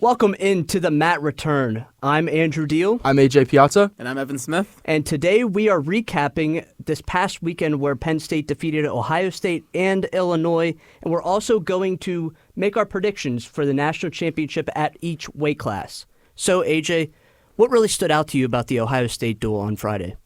Welcome into the Matt Return. I'm Andrew Deal. I'm AJ Piazza. And I'm Evan Smith. And today we are recapping this past weekend where Penn State defeated Ohio State and Illinois. And we're also going to make our predictions for the national championship at each weight class. So, AJ, what really stood out to you about the Ohio State duel on Friday?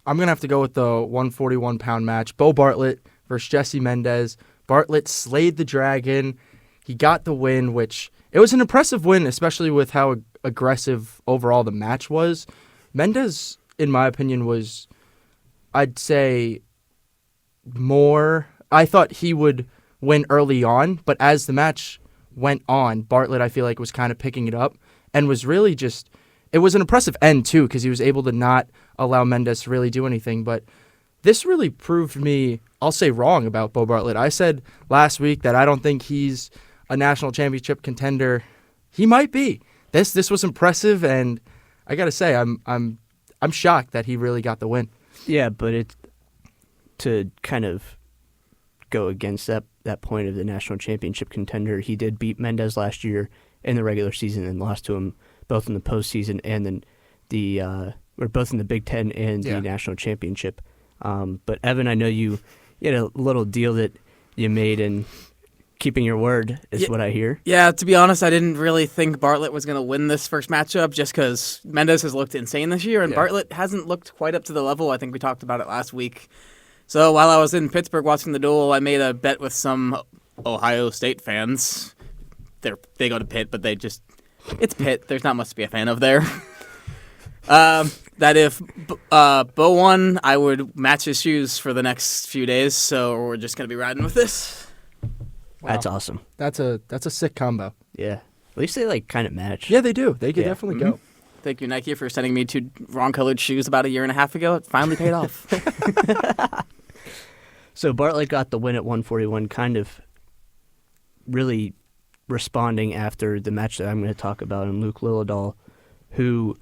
I'm going to have to go with the 141-pound match. Beau Bartlett versus Jesse Mendez. Bartlett slayed the dragon. He got the win, which it was an impressive win, especially with how aggressive overall the match was. Mendez, in my opinion, was, I'd say, more. I thought he would win early on, but as the match went on, Bartlett, I feel like, was kind of picking it up and was really just, it was an impressive end, too, because he was able to not allow Mendez to really do anything. But this really proved me, I'll say, wrong about Beau Bartlett. I said last week that I don't think he's a national championship contender. He might be. This was impressive, and I gotta say, I'm shocked that he really got the win. Yeah, but it's to kind of go against that point of the national championship contender. He did beat Mendez last year in the regular season and lost to him both in the postseason and then or both in the Big Ten and the national championship. But Evan, I know you had a little deal that you made in keeping your word is what I hear. Yeah, to be honest, I didn't really think Bartlett was going to win this first matchup just because Mendez has looked insane this year, and Bartlett hasn't looked quite up to the level. I think we talked about it last week. So while I was in Pittsburgh watching the duel, I made a bet with some Ohio State fans. They go to Pitt, but it's Pitt. There's not much to be a fan of there. That if Beau won, I would match his shoes for the next few days, so we're just going to be riding with this. Wow. That's awesome. That's a sick combo. Yeah. At least they kind of match. Yeah, they do. They could definitely go. Thank you, Nike, for sending me two wrong-colored shoes about a year and a half ago. It finally paid off. So Bartlett got the win at 141, kind of really responding after the match that I'm going to talk about, and Luke Lillidahl, who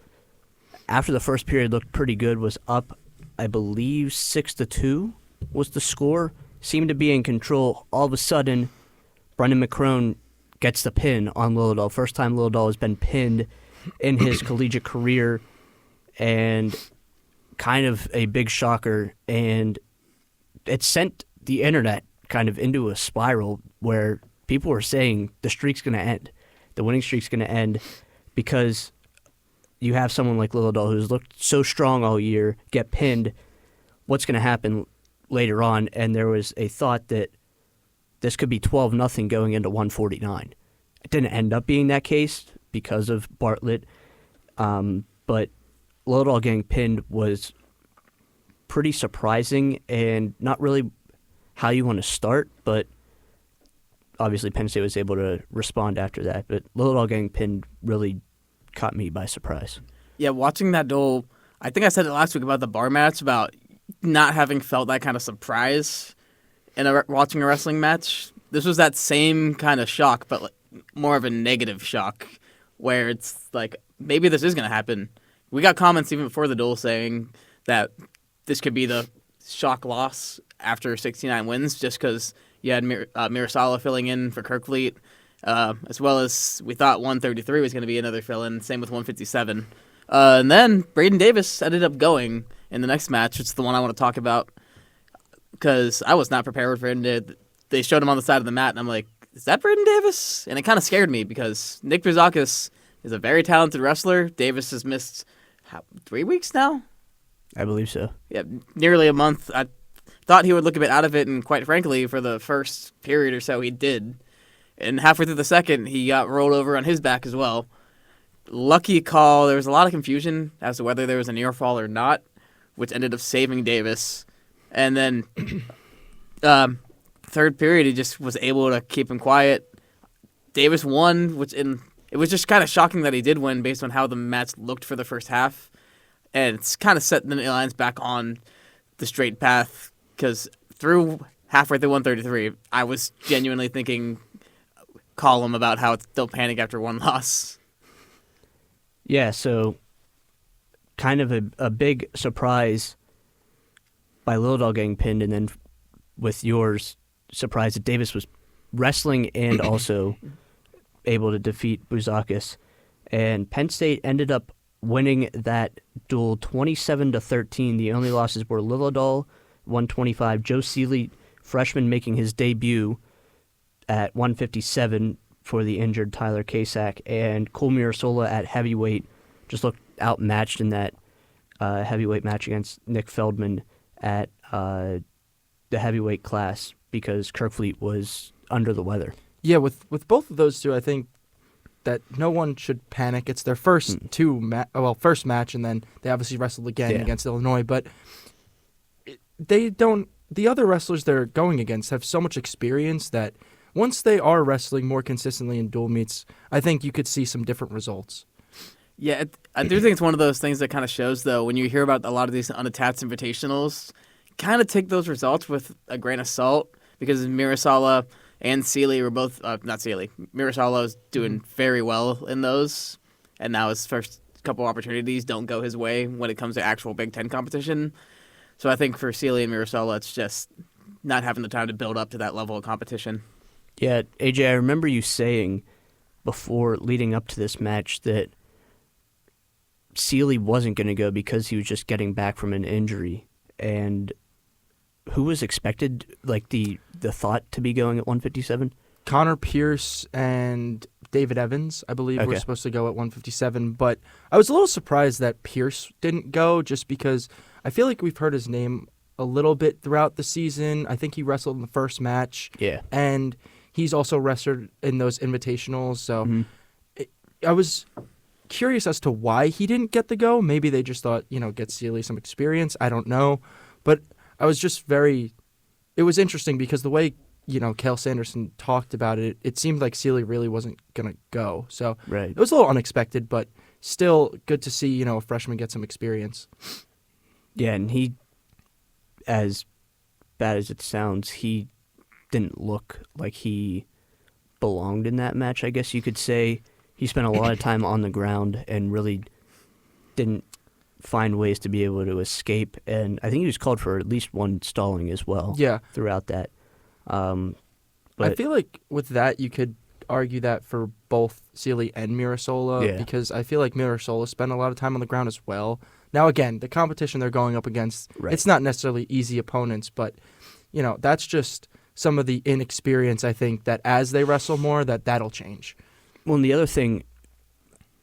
after the first period looked pretty good, was up, I believe, 6-2 was the score. Seemed to be in control. All of a sudden, Brendan McCrone gets the pin on Lillidahl. First time Lillidahl has been pinned in his collegiate career, and kind of a big shocker. And it sent the internet kind of into a spiral where people were saying the streak's going to end. The winning streak's going to end because you have someone like Lillidahl who's looked so strong all year get pinned. What's going to happen later on? And there was a thought that this could be 12-0 going into 149. It didn't end up being that case because of Bartlett, but Lillidahl getting pinned was pretty surprising and not really how you want to start, but obviously Penn State was able to respond after that. But Lillidahl getting pinned really caught me by surprise. Yeah, watching that duel, I think I said it last week about the bar match, about not having felt that kind of surprise in watching a wrestling match. This was that same kind of shock, but more of a negative shock, where it's like, maybe this is going to happen. We got comments even before the duel saying that this could be the shock loss after 69 wins, just because you had Mourar filling in for Kirkfleet, as well as we thought 133 was going to be another fill-in, same with 157. And then Braden Davis ended up going in the next match. It's the one I want to talk about because I was not prepared for him they showed him on the side of the mat, and I'm like, is that Braden Davis? And it kind of scared me because Nick Bouzakis is a very talented wrestler. Davis has missed 3 weeks now? I believe so. Yeah, nearly a month. I thought he would look a bit out of it, and quite frankly, for the first period or so, he did. And halfway through the second, he got rolled over on his back as well. Lucky call. There was a lot of confusion as to whether there was a near fall or not, which ended up saving Davis. And then third period, he just was able to keep him quiet. Davis won, it was just kind of shocking that he did win based on how the match looked for the first half. And it's kind of set the Lions back on the straight path because halfway through 133, I was genuinely thinking column about how it's still panic after one loss. Yeah, so kind of a big surprise by Lillidahl getting pinned, and then with yours, surprise that Davis was wrestling and also able to defeat Bouzakis. And Penn State ended up winning that duel 27-13. The only losses were Lillidahl, 125. Joe Seeley, freshman, making his debut at 157 for the injured Tyler Kasak. And Cole Mirasola at heavyweight just looked outmatched in that heavyweight match against Nick Feldman at the heavyweight class because Kirkfleet was under the weather. Yeah, with both of those two, I think that no one should panic. It's their first first match, and then they obviously wrestled again against Illinois. But they don't. The other wrestlers they're going against have so much experience that once they are wrestling more consistently in dual meets, I think you could see some different results. Yeah, I do think it's one of those things that kind of shows, though, when you hear about a lot of these unattached invitationals, kind of take those results with a grain of salt because Mirasola and Seeley were both not Seeley. Mirasola is doing very well in those, and now his first couple opportunities don't go his way when it comes to actual Big Ten competition. So I think for Seeley and Mirasola, it's just not having the time to build up to that level of competition. Yeah, AJ, I remember you saying before leading up to this match that Seeley wasn't going to go because he was just getting back from an injury. And who was expected, like the thought to be going at 157? Connor Pierce and David Evans, I believe, were supposed to go at 157. But I was a little surprised that Pierce didn't go just because I feel like we've heard his name a little bit throughout the season. I think he wrestled in the first match. Yeah. And he's also wrestled in those invitationals. So I was curious as to why he didn't get the go. Maybe they just thought, get Seeley some experience. I don't know. But I was just it was interesting because the way, Cale Sanderson talked about it, it seemed like Seeley really wasn't going to go. So It was a little unexpected, but still good to see, a freshman get some experience. Yeah, and he, as bad as it sounds, he didn't look like he belonged in that match, I guess you could say. He spent a lot of time on the ground and really didn't find ways to be able to escape. And I think he was called for at least one stalling as well throughout that. But I feel like with that, you could argue that for both Seeley and Mirasola because I feel like Mirasola spent a lot of time on the ground as well. Now, again, the competition they're going up against, it's not necessarily easy opponents, but, that's just some of the inexperience, I think, that as they wrestle more, that'll change. Well, and the other thing,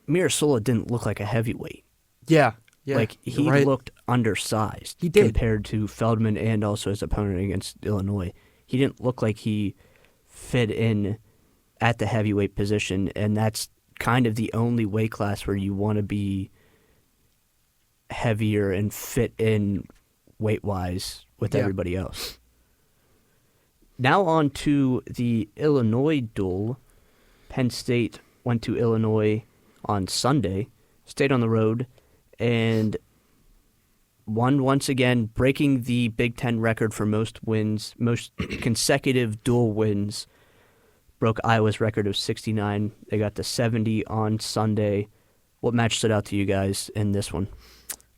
Mirasola didn't look like a heavyweight. Yeah. Like, he looked undersized compared to Feldman and also his opponent against Illinois. He didn't look like he fit in at the heavyweight position, and that's kind of the only weight class where you want to be heavier and fit in weight-wise with everybody else. Now on to the Illinois duel. Penn State went to Illinois on Sunday, stayed on the road, and won once again, breaking the Big Ten record for most wins, most consecutive dual wins. Broke Iowa's record of 69. They got to 70 on Sunday. What match stood out to you guys in this one?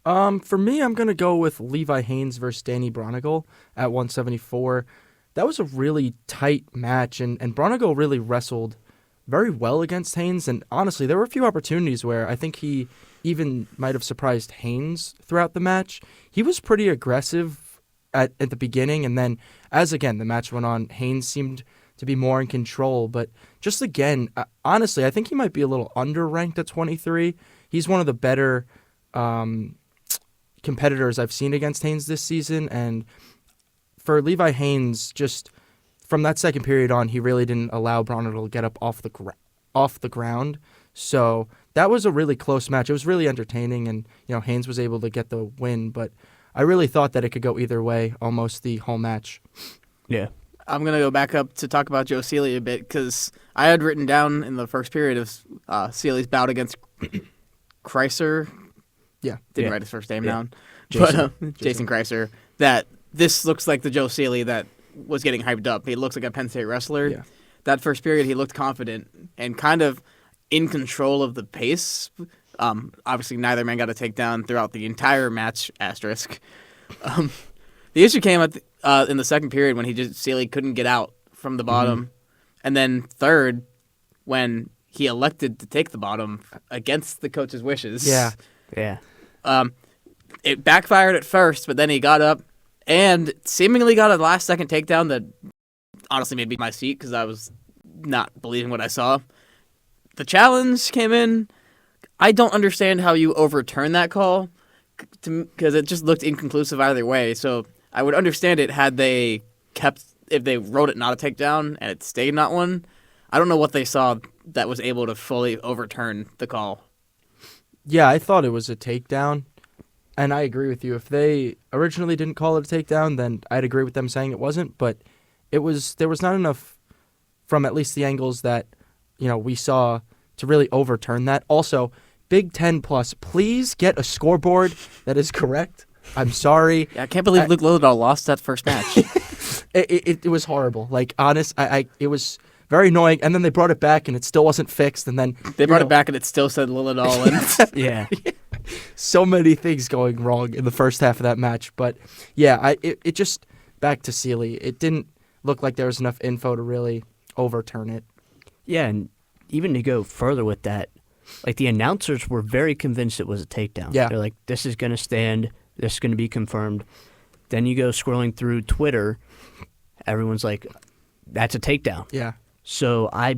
For me, I'm going to go with Levi Haynes versus Danny Bronigal at 174. That was a really tight match, and Bronigal really wrestled very well against Haynes, and honestly, there were a few opportunities where I think he even might have surprised Haynes throughout the match. He was pretty aggressive at the beginning, and then as, again, the match went on, Haynes seemed to be more in control, but just again, honestly, I think he might be a little underranked at 23. He's one of the better competitors I've seen against Haynes this season, and for Levi Haynes, just from that second period on, he really didn't allow Bronigal to get up off the ground. So that was a really close match. It was really entertaining, and Haynes was able to get the win. But I really thought that it could go either way, almost the whole match. Yeah, I'm gonna go back up to talk about Joe Seeley a bit because I had written down in the first period of Seeley's bout against Kreiser. Didn't write his first name down, Jason Kreiser. That this looks like the Joe Seeley that was getting hyped up. He looks like a Penn State wrestler. Yeah. That first period, he looked confident and kind of in control of the pace. Obviously, neither man got a takedown throughout the entire match, asterisk. The issue came in the second period when Seeley couldn't get out from the bottom. And then third, when he elected to take the bottom against the coach's wishes. Yeah. Yeah. It backfired at first, but then he got up and seemingly got a last-second takedown that honestly made me my seat because I was not believing what I saw. The challenge came in. I don't understand how you overturn that call because it just looked inconclusive either way. So I would understand it had they if they wrote it not a takedown and it stayed not one. I don't know what they saw that was able to fully overturn the call. Yeah, I thought it was a takedown, and I agree with you. If they originally didn't call it a takedown, then I'd agree with them saying it wasn't, but there was not enough from at least the angles that, we saw to really overturn that. Also, Big Ten Plus, please get a scoreboard that is correct. I'm sorry. Yeah, I can't believe Luke Lillidahl lost that first match. It was horrible. Like, honest, it was very annoying, and then they brought it back, and it still wasn't fixed, and then... They brought it back, and it still said Lillidahl. And Yeah. So many things going wrong in the first half of that match. But, yeah, it just... Back to Sealy. It didn't look like there was enough info to really overturn it. Yeah, and even to go further with that, like the announcers were very convinced it was a takedown. Yeah. They're like, this is going to stand. This is going to be confirmed. Then you go scrolling through Twitter. Everyone's like, that's a takedown. Yeah. So I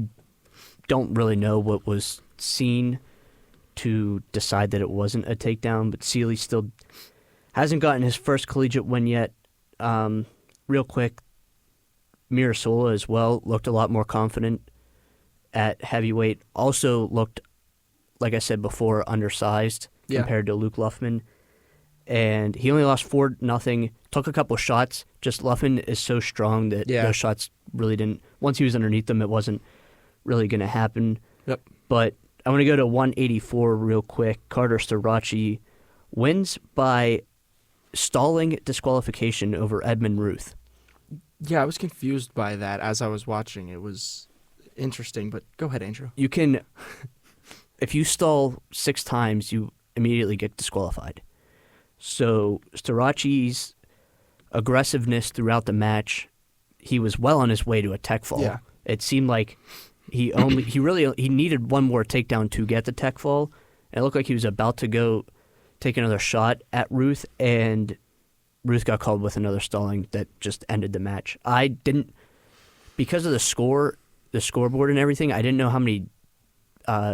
don't really know what was seen to decide that it wasn't a takedown, but Sealy still hasn't gotten his first collegiate win yet. Real quick, Mirasola as well looked a lot more confident at heavyweight. Also looked, like I said before, undersized compared to Luke Luffman. And he only lost 4-0. Took a couple shots. Just Luffman is so strong that those shots really didn't. Once he was underneath them, it wasn't really going to happen. Yep. But I want to go to 184 real quick. Carter Starachi wins by stalling disqualification over Edmund Ruth. Yeah, I was confused by that as I was watching. It was interesting, but go ahead, Andrew. You can, if you stall 6 times, you immediately get disqualified. So Starachi's aggressiveness throughout the match, he was well on his way to a tech fall. Yeah. It seemed like he needed one more takedown to get the tech fall. And it looked like he was about to go take another shot at Ruth, and Ruth got called with another stalling that just ended the match. I didn't, because of the scoreboard and everything, I didn't know how many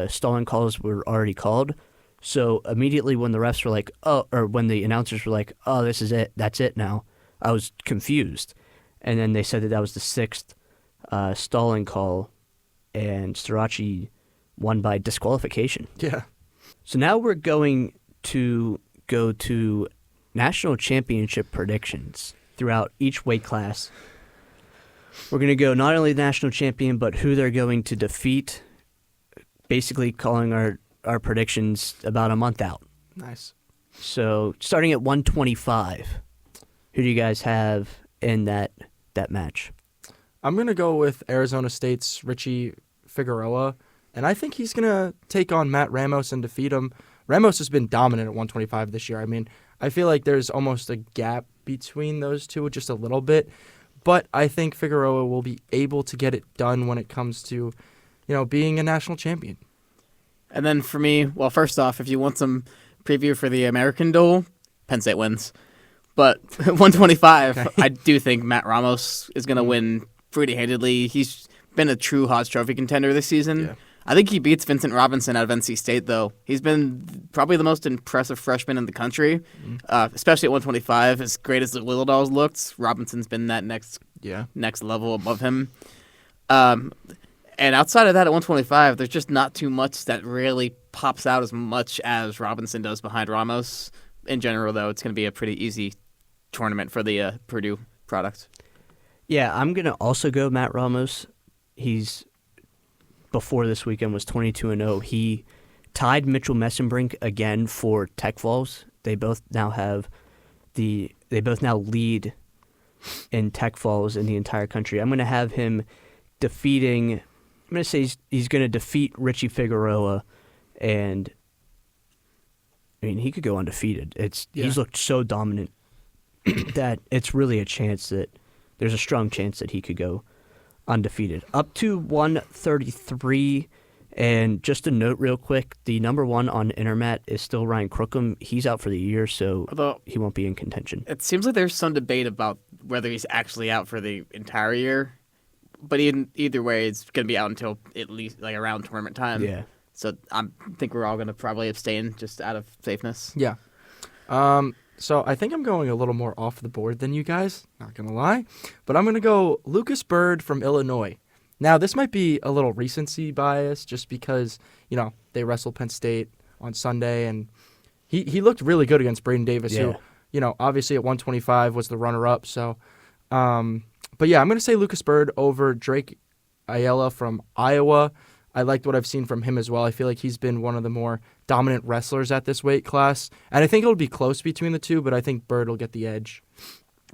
stalling calls were already called. So immediately when the refs were like, when the announcers were like, oh, this is it, that's it now, I was confused. And then they said that was the 6th stalling call, and Starachi won by disqualification. Yeah. So now we're going to go to national championship predictions throughout each weight class. We're going to go not only the national champion, but who they're going to defeat, basically calling our predictions about a month out. Nice. So starting at 125, who do you guys have in that match? I'm going to go with Arizona State's Richie Figueroa, and I think he's going to take on Matt Ramos and defeat him. Ramos has been dominant at 125 this year. I mean, I feel like there's almost a gap between those two, just a little bit, but I think Figueroa will be able to get it done when it comes to, being a national champion. And then for me, well, first off, if you want some preview for the American duel, Penn State wins. But 125, okay. I do think Matt Ramos is going to win pretty handedly. He's been a true Hodge Trophy contender this season. Yeah. I think he beats Vincent Robinson out of NC State, though. He's been probably the most impressive freshman in the country, especially at 125. As great as Lillidahl's looked, Robinson's been that next level above him. And outside of that, at 125, there's just not too much that really pops out as much as Robinson does behind Ramos. In general, though, it's going to be a pretty easy tournament for the Purdue product. Yeah, I'm going to also go Matt Ramos. He's, before this weekend, was 22-0. He tied Mitchell Messenbrink again for tech falls. They both now lead in tech falls in the entire country. I'm going to have him defeating. I'm going to say he's going to defeat Richie Figueroa, and I mean he could go undefeated. He's looked so dominant that it's really there's a strong chance that he could go undefeated. Up to 133 And just a note real quick, the number 1 on Intermat is still Ryan Crookham. He's out for the year, so Although he won't be in contention. it seems like there's some debate about whether he's actually out for the entire year. But either way, it's going to be out until at least like around tournament time. Yeah. So I think we're all going to probably abstain just out of safeness. Yeah. So I think I'm going a little more off the board than you guys, not going to lie. But I'm going to go Lucas Bird from Illinois. Now, this might be a little recency bias just because, they wrestled Penn State on Sunday, and he looked really good against Braden Davis, who, obviously at 125 was the runner-up. So, but yeah, I'm going to say Lucas Bird over Drake Ayala from Iowa. I liked what I've seen from him as well. I feel like he's been one of the more dominant wrestlers at this weight class. And I think it'll be close between the two, but I think Bird will get the edge.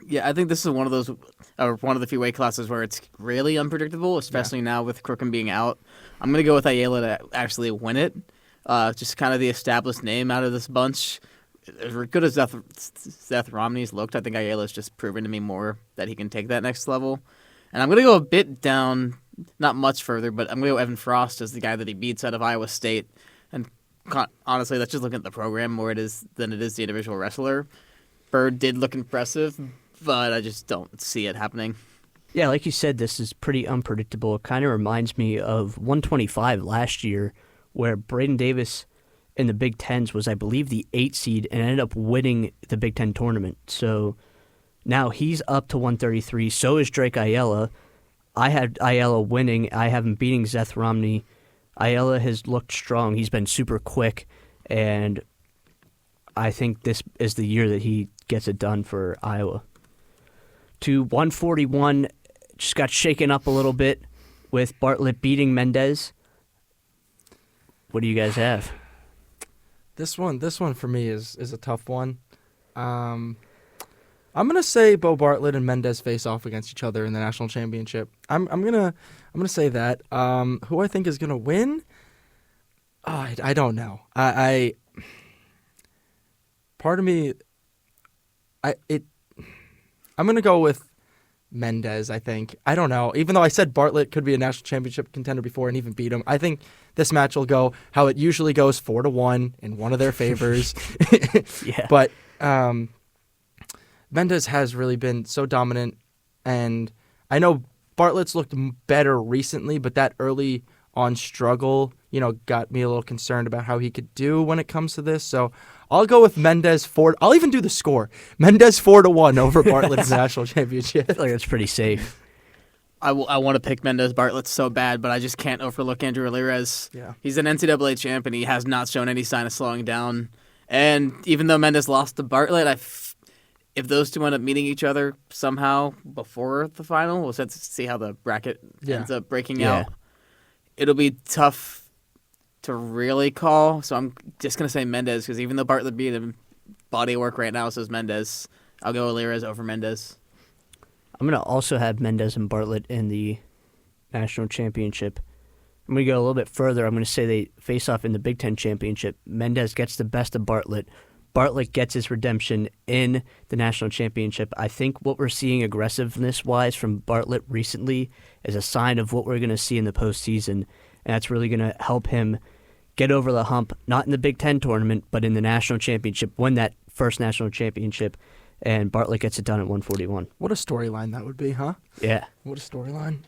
Yeah, I think this is one of the few weight classes where it's really unpredictable, especially now with Crookham being out. I'm going to go with Ayala to actually win it. Just kind of the established name out of this bunch. As good as Seth Romney's looked, I think Ayala's just proven to me more that he can take that next level. And I'm going to go a bit down, not much further, but I'm going to go Evan Frost as the guy that he beats out of Iowa State. And honestly, that's just looking at the program more than it is the individual wrestler. Bird did look impressive, but I just don't see it happening. Yeah, like you said, this is pretty unpredictable. It kind of reminds me of 125 last year, where Braden Davis in the Big Tens was, I believe, the 8 seed and ended up winning the Big Ten tournament. So now he's up to 133. So is Drake Ayala. I had Ayala winning. I have him beating Seth Romney. Ayala has looked strong. He's been super quick, and I think this is the year that he gets it done for Iowa. To 141, just got shaken up a little bit with Bartlett beating Mendez. What do you guys have? This one for me is a tough one. I'm gonna say Beau Bartlett and Mendez face off against each other in the national championship. I'm gonna say that. Who I think is gonna win? I don't know. Part of me, I'm gonna go with Mendez, I think. I don't know. Even though I said Bartlett could be a national championship contender before and even beat him, I think this match will go how it usually goes, 4-1 in one of their favors. Yeah. But Mendez has really been so dominant, and I know Bartlett's looked better recently, but that early on struggle, got me a little concerned about how he could do when it comes to this. So I'll go with Mendez 4. I'll even do the score. Mendez 4-1 over Bartlett's national championship. I feel like that's pretty safe. I want to pick Mendez Bartlett so bad, but I just can't overlook Andrew Ramirez. Yeah. He's an NCAA champ, and he has not shown any sign of slowing down. And even though Mendez lost to Bartlett, if those two end up meeting each other somehow before the final, we'll have to see how the bracket ends up breaking out. It'll be tough to really call, so I'm just going to say Mendez, because even though Bartlett beat him, body of work right now says Mendez. I'll go Ramirez over Mendez. I'm going to also have Mendez and Bartlett in the national championship. I'm going to go a little bit further. I'm going to say they face off in the Big Ten championship. Mendez gets the best of Bartlett. Bartlett gets his redemption in the national championship. I think what we're seeing aggressiveness-wise from Bartlett recently is a sign of what we're going to see in the postseason, and that's really going to help him get over the hump, not in the Big Ten tournament, but in the national championship, win that first national championship, and Bartlett gets it done at 141. What a storyline that would be, huh? Yeah. What a storyline.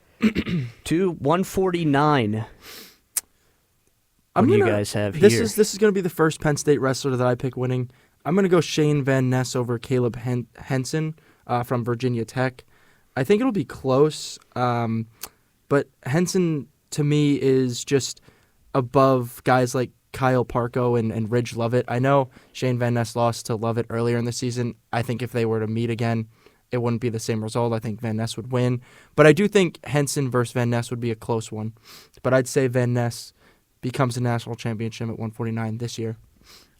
To 149. What do you guys have here? This is going to be the first Penn State wrestler that I pick winning. I'm going to go Shane Van Ness over Caleb Henson from Virginia Tech. I think it'll be close, but Henson to me is just above guys like Kyle Parko and Ridge Lovett. I know Shane Van Ness lost to Lovett earlier in the season. I think if they were to meet again, it wouldn't be the same result. I think Van Ness would win. But I do think Henson versus Van Ness would be a close one. But I'd say Van Ness becomes a national championship at 149 this year.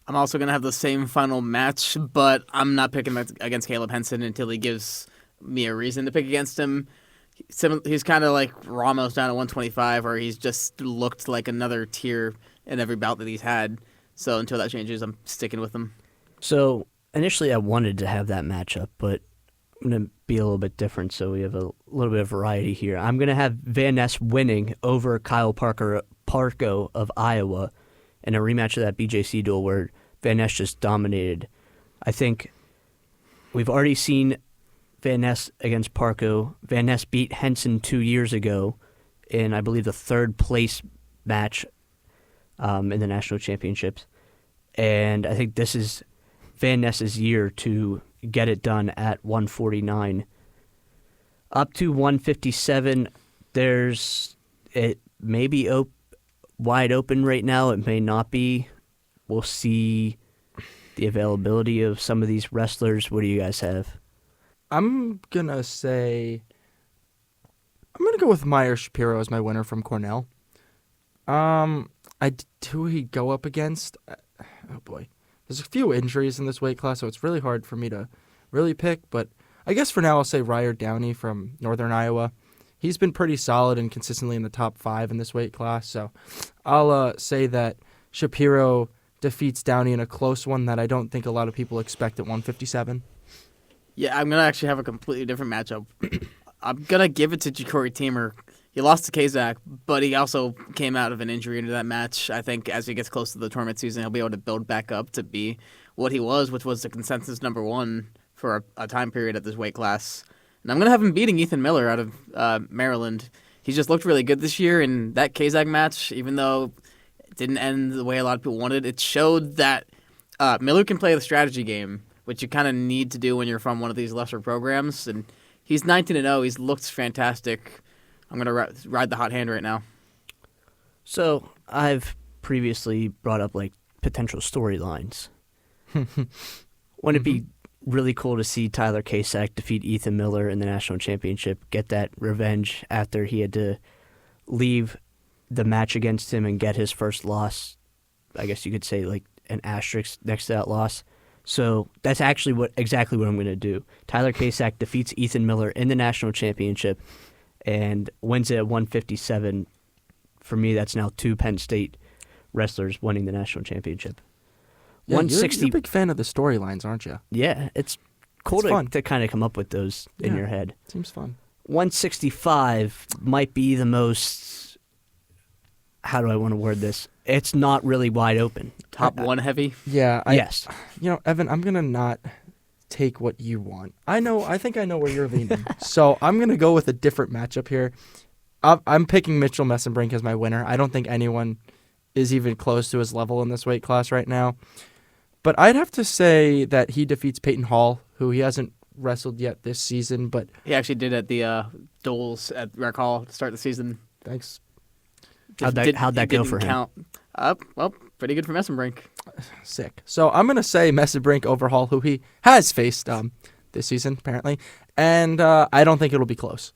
I'm also going to have the same final match, but I'm not picking against Caleb Henson until he gives me a reason to pick against him. He's kind of like Ramos down at 125, where he's just looked like another tier in every bout that he's had. So until that changes, I'm sticking with him. So initially I wanted to have that matchup, but I'm going to be a little bit different, so we have a little bit of variety here. I'm going to have Van Ness winning over Kyle Parko Parko of Iowa in a rematch of that BJC duel where Van Ness just dominated. I think we've already seen Van Ness against Parko. Van Ness beat Henson 2 years ago in, I believe, the third place match in the national championships. And I think this is Van Ness's year to get it done at 149. Up to 157, it may be wide open right now. It may not be. We'll see the availability of some of these wrestlers. What do you guys have? I'm going to go with Meyer Shapiro as my winner from Cornell. Who he go up against? Oh, boy. There's a few injuries in this weight class, so it's really hard for me to really pick. But I guess for now I'll say Ryer Downey from Northern Iowa. He's been pretty solid and consistently in the top 5 in this weight class. So I'll say that Shapiro defeats Downey in a close one that I don't think a lot of people expect at 157. Yeah, I'm going to actually have a completely different matchup. I'm going to give it to Ja'Cory Teamer. He lost to Kazak, but he also came out of an injury into that match. I think as he gets close to the tournament season, he'll be able to build back up to be what he was, which was the consensus number 1 for a time period at this weight class. And I'm going to have him beating Ethan Miller out of Maryland. He's just looked really good this year, and that Kazak match, even though it didn't end the way a lot of people wanted, it showed that Miller can play the strategy game, which you kind of need to do when you're from one of these lesser programs. And he's 19-0. He's looked fantastic. I'm going to ride the hot hand right now. So I've previously brought up potential storylines. Wouldn't it be really cool to see Tyler Kasak defeat Ethan Miller in the national championship, get that revenge after he had to leave the match against him and get his first loss? I guess you could say an asterisk next to that loss. So that's actually exactly what I'm going to do. Tyler Kasak defeats Ethan Miller in the national championship and wins it at 157. For me, that's now 2 Penn State wrestlers winning the national championship. Yeah, 160. You're a big fan of the storylines, aren't you? Yeah, it's cool to kind of come up with those in your head. Seems fun. 165 might be the most, how do I want to word this? It's not really wide open. Top 1 heavy? Yeah. Yes. Evan, I'm going to not take what you want. I think I know where you're leaning. So I'm going to go with a different matchup here. I'm picking Mitchell Messenbrink as my winner. I don't think anyone is even close to his level in this weight class right now. But I'd have to say that he defeats Peyton Hall, who he hasn't wrestled yet this season. But he actually did at the duels at Rec Hall to start the season. Thanks. How'd that go for him? Well, pretty good for Messenbrink. Sick. So I'm going to say Messenbrink over Hall, who he has faced this season, apparently. And I don't think it'll be close.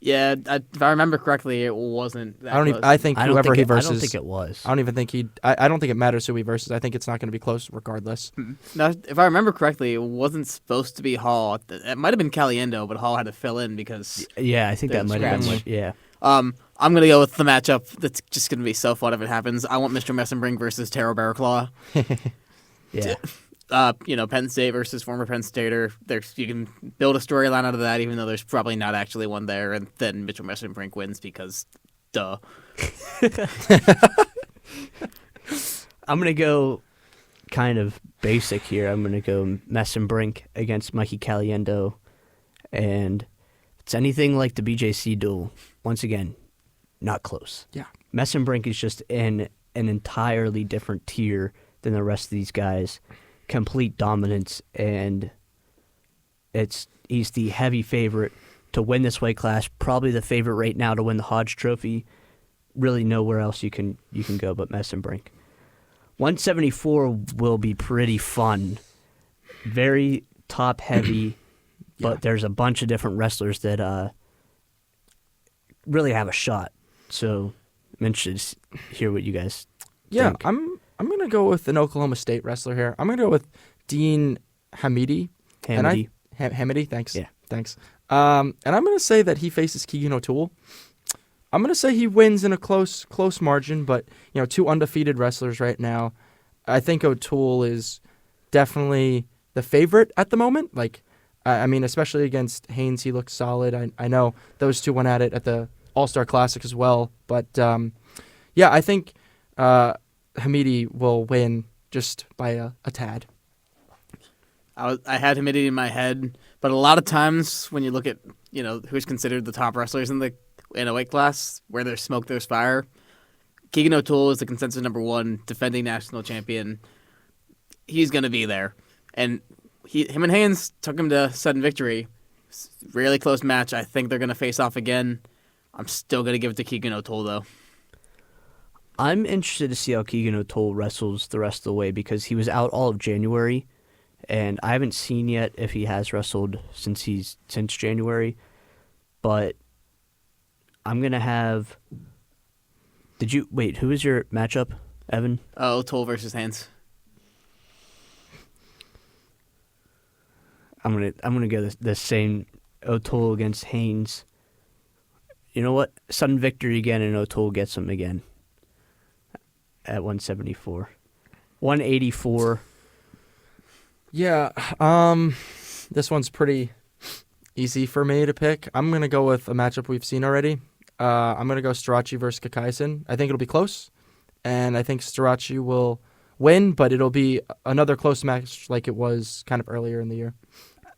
Yeah, if I remember correctly, it wasn't that close. I think whoever he versus... I don't think it was. I don't even think I don't think it matters who he versus. I think it's not going to be close regardless. Now, if I remember correctly, it wasn't supposed to be Hall. It might have been Caliendo, but Hall had to fill in because... Yeah, I think that might have been... Yeah. I'm going to go with the matchup that's just going to be so fun if it happens. I want Mr. Messenbrink versus Taro Bearclaw. Yeah. Penn State versus former Penn Stater. You can build a storyline out of that, even though there's probably not actually one there. And then Mitchell Messenbrink wins because, duh. I'm going to go kind of basic here. I'm going to go Messenbrink against Mikey Caliendo. And if it's anything like the BJC duel, once again, not close. Yeah. Messenbrink is just in an entirely different tier than the rest of these guys. Complete dominance, and he's the heavy favorite to win this weight class. Probably the favorite right now to win the Hodge Trophy. Really nowhere else you can go but Messenbrink. 174 will be pretty fun. Very top heavy, but there's a bunch of different wrestlers that really have a shot. So I'm interested to hear what you guys think. I'm going to go with an Oklahoma State wrestler here. I'm going to go with Dean Hamidi. Hamidi, thanks. Yeah. Thanks. And I'm going to say that he faces Keegan O'Toole. I'm going to say he wins in a close margin, but 2 undefeated wrestlers right now. I think O'Toole is definitely the favorite at the moment. Especially against Haynes, he looks solid. I know those two went at it at the All-Star Classic as well. But, yeah, I think Hamidi will win just by a tad. I had Hamidi in my head, but a lot of times when you look at who's considered the top wrestlers in a weight class, where there's smoke, there's fire. Keegan O'Toole is the consensus number 1 defending national champion. He's going to be there, and him and Haynes took him to sudden victory. Really close match. I think they're going to face off again. I'm still going to give it to Keegan O'Toole though. I'm interested to see how Keegan O'Toole wrestles the rest of the way because he was out all of January, and I haven't seen yet if he has wrestled since January. But I'm gonna have. Who is your matchup, Evan? O'Toole versus Haynes. I'm gonna go the same O'Toole against Haynes. You know what? Sudden victory again, and O'Toole gets him again at 174. 184. Yeah, this one's pretty easy for me to pick. I'm going to go with a matchup we've seen already. I'm going to go Strachey versus Kakaisen. I think it'll be close, and I think Strachey will win, but it'll be another close match like it was kind of earlier in the year.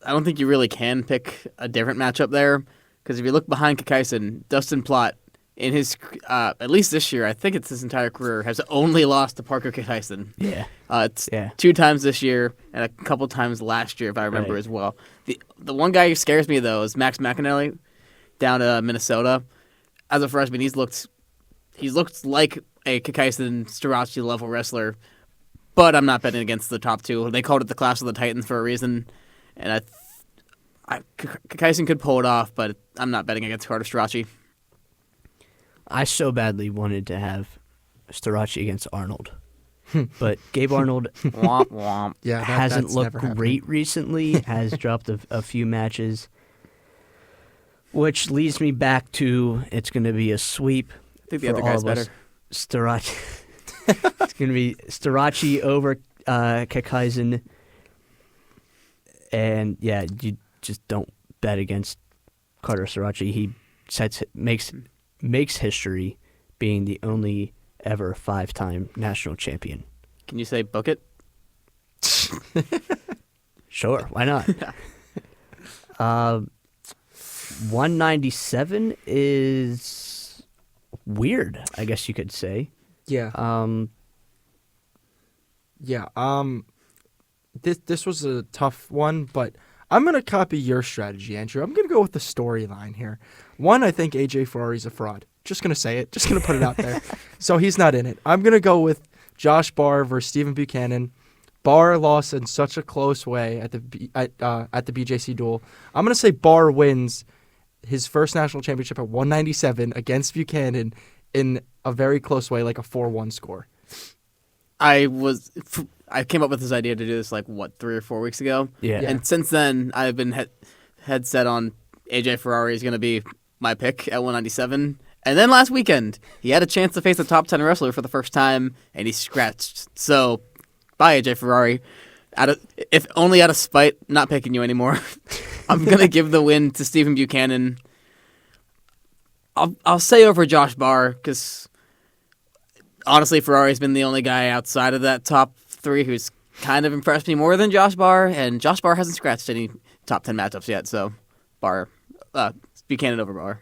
I don't think you really can pick a different matchup there, because if you look behind Kakaisen, Dustin Plott, in his, at least this year, I think it's his entire career, has only lost to Parker Kakaisen. Yeah. It's 2 times this year and a couple times last year, if I remember as well. The one guy who scares me, though, is Max McAnally down to Minnesota. As a freshman, he's looked like a Kakaisen Strachey level wrestler, but I'm not betting against the top 2. They called it the Clash of the Titans for a reason, and Kakaisen could pull it off, but I'm not betting against Carter Strachey. I so badly wanted to have Strachey against Arnold, but Gabe Arnold womp, womp. hasn't looked great recently, has dropped a few matches, which leads me back to it's going to be a sweep. I think the other guy's better. Strachey. It's going to be Strachey over Kakaisen, and yeah, you just don't bet against Carter Strachey. He makes history being the only ever 5-time national champion. Can you say book it? Sure, why not? 197 is weird, I guess you could say. Yeah. This was a tough one, but I'm going to copy your strategy, Andrew. I'm going to go with the storyline here. One, I think AJ Ferrari's a fraud. Just going to say it. Just going to put it out there. So he's not in it. I'm going to go with Josh Barr versus Stephen Buchanan. Barr lost in such a close way at the BJC duel. I'm going to say Barr wins his first national championship at 197 against Buchanan in a very close way, like a 4-1 score. I came up with this idea to do this 3 or 4 weeks ago. Yeah. And since then, I've been head set on AJ Ferrari is going to be my pick at 197. And then last weekend, he had a chance to face a top 10 wrestler for the first time, and he scratched. So, bye, AJ Ferrari. If only out of spite, not picking you anymore. I'm going to give the win to Stephen Buchanan. I'll say over Josh Barr, because honestly, Ferrari's been the only guy outside of that top 3 who's kind of impressed me more than Josh Barr, and Josh Barr hasn't scratched any top 10 matchups yet, so Buchanan over Barr.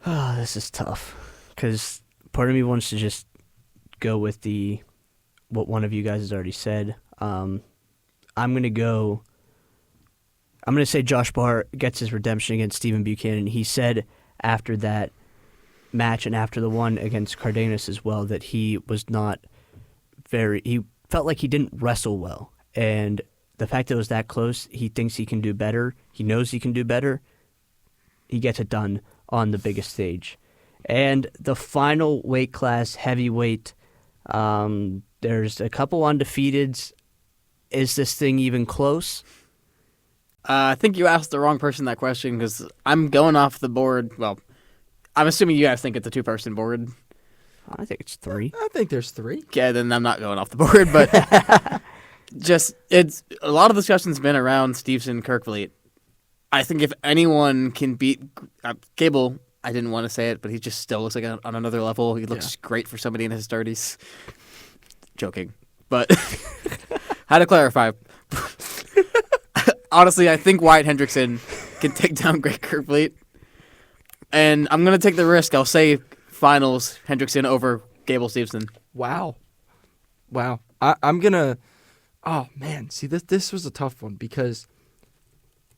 Oh, this is tough, because part of me wants to just go with what one of you guys has already said. I'm going to say Josh Barr gets his redemption against Stephen Buchanan. He said after that match and after the one against Cardenas as well that he was not he felt like he didn't wrestle well. And the fact that it was that close, he thinks he can do better. He knows he can do better. He gets it done on the biggest stage. And the final weight class, heavyweight, there's a couple undefeateds. Is this thing even close? I think you asked the wrong person that question, because I'm going off the board. Well, I'm assuming you guys think it's a 2-person board. I think it's 3. I think there's 3. Okay, then I'm not going off the board, but it's a lot of discussion's been around Stevenson Kirkvliet. I think if anyone can beat Gable, I didn't want to say it, but he just still looks like on another level. He looks great for somebody in his 30s. Joking. But how to clarify. Honestly, I think Wyatt Hendrickson can take down Greg Kerkvliet. And I'm going to take the risk. I'll say finals Hendrickson over Gable Stevenson. Wow. I'm going to... Oh, man. See, this was a tough one because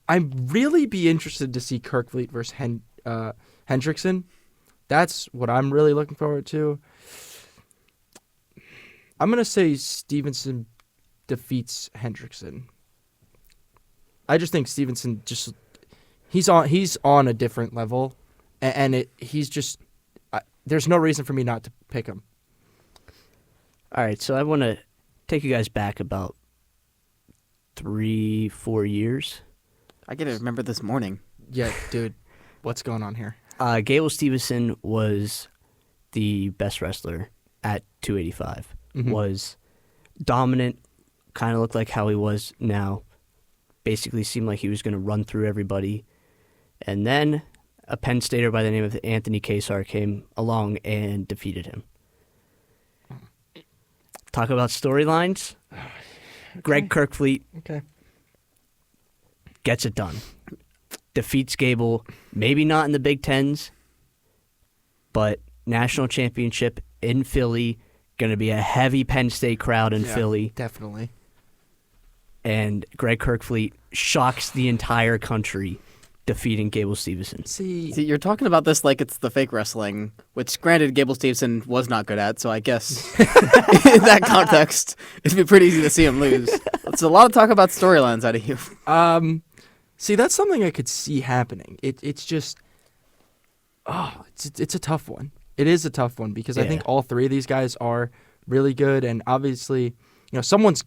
I'd really be interested to see Kerkvliet versus Hendrickson. That's what I'm really looking forward to. I'm going to say Stevenson defeats Hendrickson. I just think Stevenson he's on a different level, and he's just there's no reason for me not to pick him. All right, so I want to take you guys back about 3-4 years. I get to remember this morning. Yeah, dude, what's going on here? Gable Stevenson was the best wrestler at 285. Mm-hmm. Was dominant, kind of looked like how he was now. Basically seemed like he was going to run through everybody. And then a Penn Stater by the name of Anthony Kesar came along and defeated him. Talk about storylines. Okay. Greg Kerkvliet gets it done. Defeats Gable, maybe not in the Big Tens, but national championship in Philly. Going to be a heavy Penn State crowd in Philly. Definitely. And Greg Kerkvliet shocks the entire country, defeating Gable Stevenson. See, you're talking about this like it's the fake wrestling, which, granted, Gable Stevenson was not good at, so I guess in that context, it'd be pretty easy to see him lose. It's a lot of talk about storylines out of you. See, that's something I could see happening. It's just, it's a tough one. It is a tough one because I think all three of these guys are really good, and obviously, someone's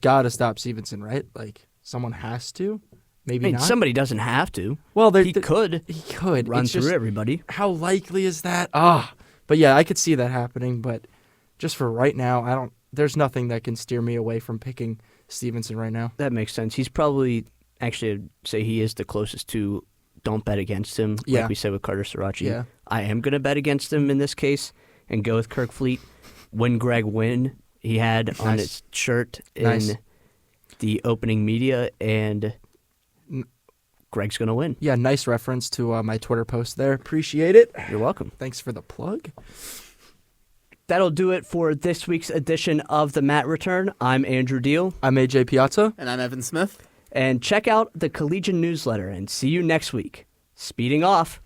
got to stop Stevenson, right? Like, someone has to. Maybe not. Somebody doesn't have to. Well, he could. He could run through everybody. How likely is that? But yeah, I could see that happening. But just for right now, there's nothing that can steer me away from picking Stevenson right now. That makes sense. He's probably, actually, I'd say he is the closest to don't bet against him, like we said with Carter Sirachi. Yeah. I am going to bet against him in this case and go with Kerkvliet. When Greg win, he had on his shirt in the opening media, and Greg's going to win. Yeah, nice reference to my Twitter post there. Appreciate it. You're welcome. Thanks for the plug. That'll do it for this week's edition of The Matt Return. I'm Andrew Deal. I'm AJ Piazza. And I'm Evan Smith. And check out the Collegian newsletter, and see you next week. Speeding off.